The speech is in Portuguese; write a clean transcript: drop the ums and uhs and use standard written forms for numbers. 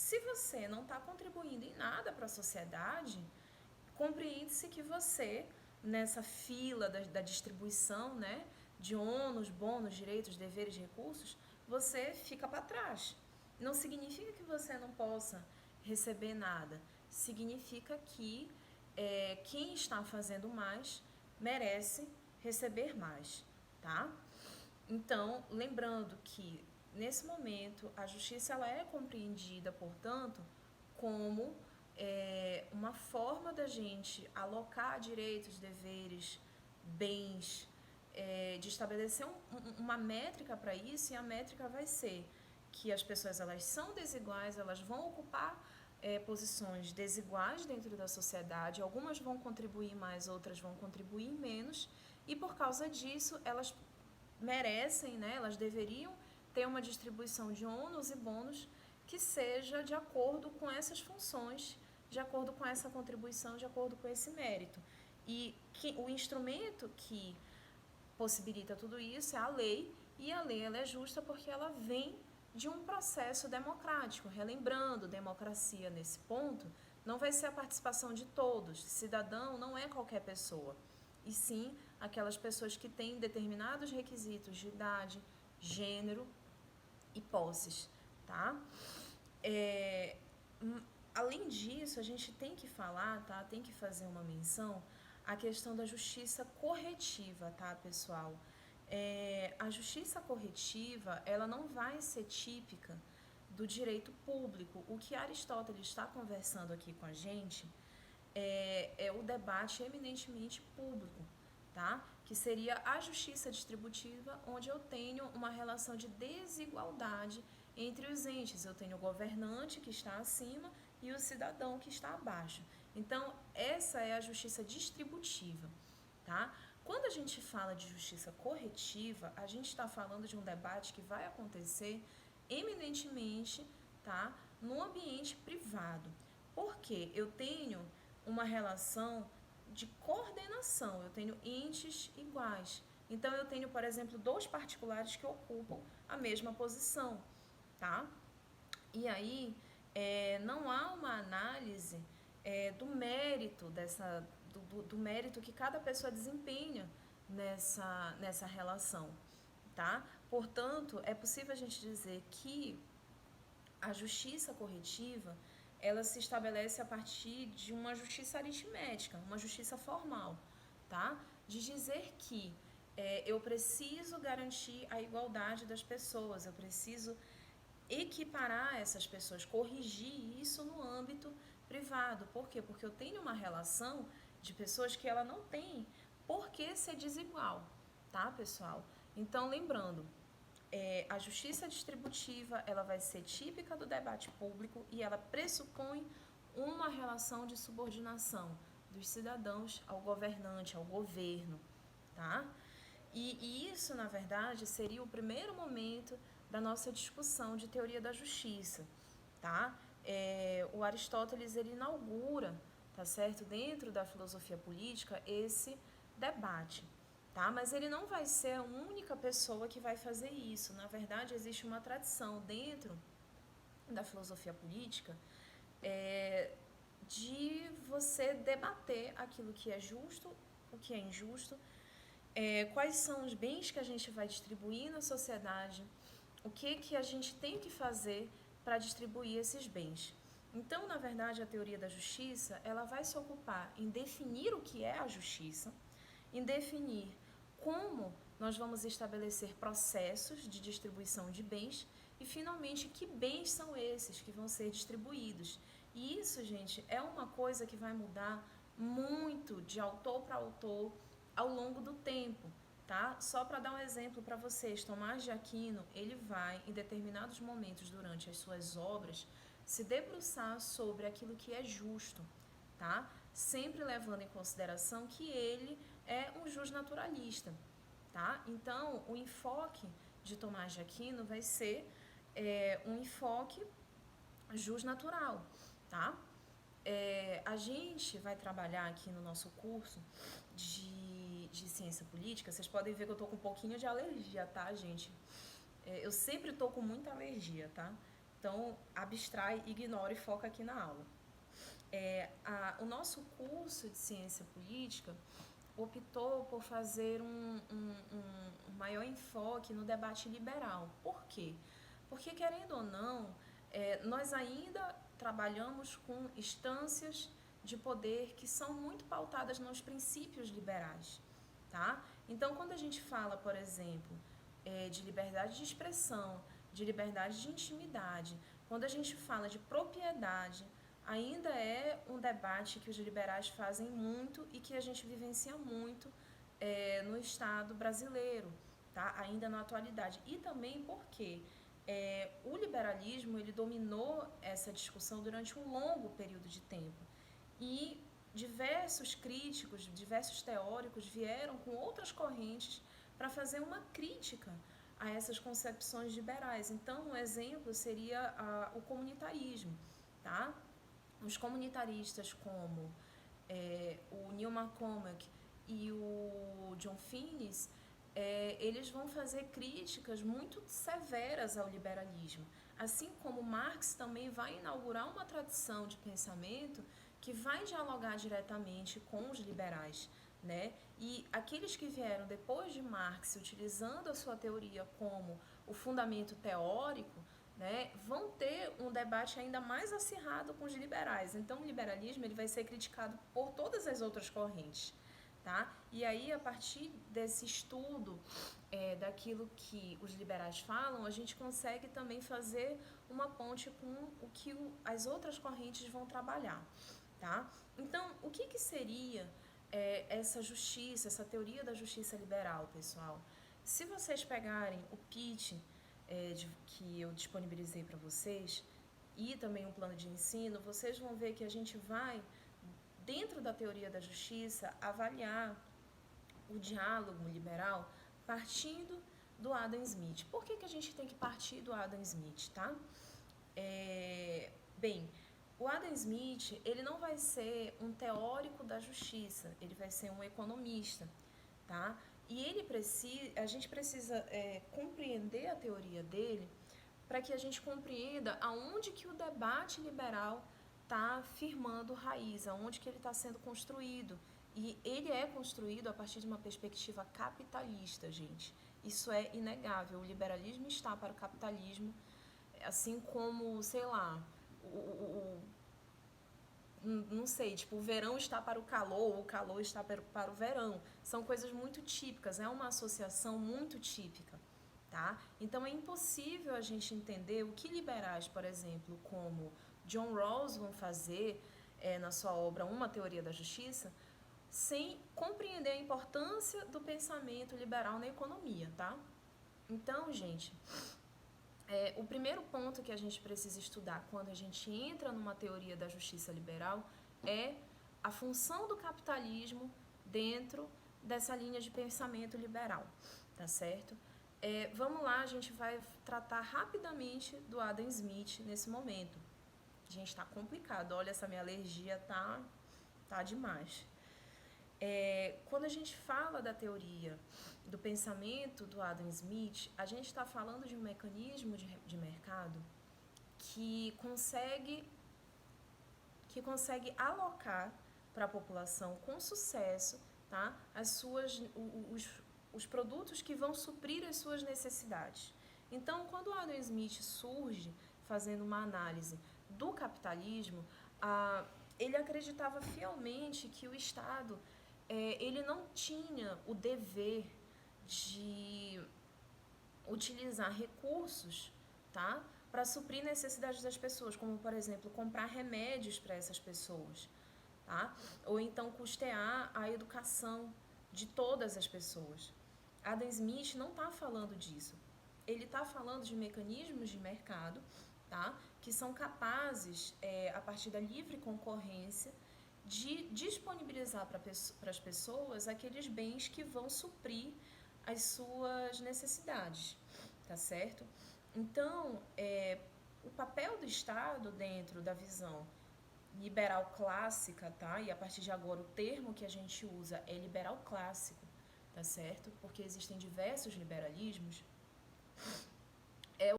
Se você não está contribuindo em nada para a sociedade, compreende-se que você, nessa fila da distribuição, né, de ônus, bônus, direitos, deveres, recursos, você fica para trás. Não significa que você não possa receber nada, significa que quem está fazendo mais merece receber mais, tá? Então, lembrando que nesse momento a justiça ela é compreendida, portanto, como uma forma da gente alocar direitos, deveres, bens, de estabelecer uma métrica para isso, e a métrica vai ser que as pessoas elas são desiguais, elas vão ocupar posições desiguais dentro da sociedade, algumas vão contribuir mais, outras vão contribuir menos, e por causa disso elas merecem, né, elas deveriam ter uma distribuição de ônus e bônus que seja de acordo com essas funções, de acordo com essa contribuição, de acordo com esse mérito. E o instrumento que possibilita tudo isso é a lei, e a lei ela é justa porque ela vem de um processo democrático. Relembrando, democracia nesse ponto não vai ser a participação de todos. Cidadão não é qualquer pessoa, e sim aquelas pessoas que têm determinados requisitos de idade, gênero e posses, tá? Além disso, a gente tem que falar, tá? Tem que fazer uma menção à questão da justiça corretiva, tá, pessoal? A justiça corretiva, ela não vai ser típica do direito público. O que Aristóteles está conversando aqui com a gente é o debate eminentemente público, tá? Que seria a justiça distributiva, onde eu tenho uma relação de desigualdade entre os entes. Eu tenho o governante que está acima e o cidadão que está abaixo. Então, essa é a justiça distributiva, tá? Quando a gente fala de justiça corretiva, a gente está falando de um debate que vai acontecer eminentemente, tá, no ambiente privado. Porque eu tenho uma relação de coordenação, eu tenho entes iguais. Então, eu tenho, por exemplo, dois particulares que ocupam a mesma posição, tá? E aí, não há uma análise do mérito do mérito que cada pessoa desempenha nessa relação, tá? Portanto, é possível a gente dizer que a justiça corretiva ela se estabelece a partir de uma justiça aritmética, uma justiça formal, tá? De dizer que eu preciso garantir a igualdade das pessoas, eu preciso equiparar essas pessoas, corrigir isso no âmbito privado. Por quê? Porque eu tenho uma relação de pessoas que ela não tem por que ser desigual, tá, pessoal? Então, lembrando, a justiça distributiva ela vai ser típica do debate público e ela pressupõe uma relação de subordinação dos cidadãos ao governante, ao governo, tá? E isso, na verdade, seria o primeiro momento da nossa discussão de teoria da justiça, tá? O Aristóteles, ele inaugura, tá certo, dentro da filosofia política, esse debate, tá? Mas ele não vai ser a única pessoa que vai fazer isso. Na verdade, existe uma tradição dentro da filosofia política de você debater aquilo que é justo, o que é injusto, quais são os bens que a gente vai distribuir na sociedade, o que a gente tem que fazer para distribuir esses bens. Então, na verdade, a teoria da justiça, ela vai se ocupar em definir o que é a justiça, em definir como nós vamos estabelecer processos de distribuição de bens e, finalmente, que bens são esses que vão ser distribuídos. E isso, gente, é uma coisa que vai mudar muito de autor para autor ao longo do tempo, tá? Só para dar um exemplo para vocês, Tomás de Aquino, ele vai, em determinados momentos durante as suas obras, se debruçar sobre aquilo que é justo, tá? Sempre levando em consideração que ele é um justnaturalista, tá? Então, o enfoque de Tomás de Aquino vai ser um enfoque justnatural, tá? A gente vai trabalhar aqui no nosso curso de ciência política. Vocês podem ver que eu tô com um pouquinho de alergia, tá, gente? Eu sempre tô com muita alergia, tá? Então, abstrai, ignora e foca aqui na aula. O nosso curso de ciência política optou por fazer um maior enfoque no debate liberal. Por quê? Porque, querendo ou não, nós ainda trabalhamos com instâncias de poder que são muito pautadas nos princípios liberais, tá? Então, quando a gente fala, por exemplo, de liberdade de expressão, de liberdade de intimidade, quando a gente fala de propriedade, ainda é um debate que os liberais fazem muito e que a gente vivencia muito no Estado brasileiro, tá? Ainda na atualidade. E também porque o liberalismo ele dominou essa discussão durante um longo período de tempo. E diversos críticos, diversos teóricos vieram com outras correntes para fazer uma crítica a essas concepções liberais. Então, um exemplo seria o comunitarismo, tá? Os comunitaristas como o Neil McCormack e o John Finnis, eles vão fazer críticas muito severas ao liberalismo. Assim como Marx também vai inaugurar uma tradição de pensamento que vai dialogar diretamente com os liberais, né? E aqueles que vieram depois de Marx, utilizando a sua teoria como o fundamento teórico, né, vão ter um debate ainda mais acirrado com os liberais. Então, o liberalismo ele vai ser criticado por todas as outras correntes, tá? E aí, a partir desse estudo daquilo que os liberais falam, a gente consegue também fazer uma ponte com o que as outras correntes vão trabalhar, tá? Então, o que seria essa justiça, essa teoria da justiça liberal, pessoal? Se vocês pegarem o pitch que eu disponibilizei para vocês e também um plano de ensino, vocês vão ver que a gente vai, dentro da teoria da justiça, avaliar o diálogo liberal partindo do Adam Smith. Por que a gente tem que partir do Adam Smith, tá? Bem, o Adam Smith, ele não vai ser um teórico da justiça, ele vai ser um economista, tá? E a gente precisa compreender a teoria dele para que a gente compreenda aonde que o debate liberal está firmando raiz, aonde que ele está sendo construído. E ele é construído a partir de uma perspectiva capitalista, gente. Isso é inegável. O liberalismo está para o capitalismo, assim como, sei lá, não sei, tipo, o verão está para o calor está para o verão. São coisas muito típicas, é uma associação muito típica, tá? Então é impossível a gente entender o que liberais, por exemplo, como John Rawls vão fazer na sua obra Uma Teoria da Justiça, sem compreender a importância do pensamento liberal na economia, tá? Então, gente, o primeiro ponto que a gente precisa estudar quando a gente entra numa teoria da justiça liberal é a função do capitalismo dentro dessa linha de pensamento liberal, tá certo? Vamos lá, a gente vai tratar rapidamente do Adam Smith nesse momento. Gente, tá complicado, olha, essa minha alergia tá demais. Quando a gente fala da teoria do pensamento do Adam Smith, a gente está falando de um mecanismo de mercado que consegue alocar para a população com sucesso, tá, os produtos que vão suprir as suas necessidades. Então, quando o Adam Smith surge fazendo uma análise do capitalismo, ele acreditava fielmente que o Estado ele não tinha o dever de utilizar recursos, tá, para suprir necessidades das pessoas, como, por exemplo, comprar remédios para essas pessoas, tá? Ou então custear a educação de todas as pessoas. Adam Smith não está falando disso. Ele está falando de mecanismos de mercado, tá, que são capazes, a partir da livre concorrência, de disponibilizar para as pessoas aqueles bens que vão suprir as suas necessidades, tá certo? Então, o papel do Estado dentro da visão liberal clássica, tá? E a partir de agora o termo que a gente usa é liberal clássico, tá certo? Porque existem diversos liberalismos.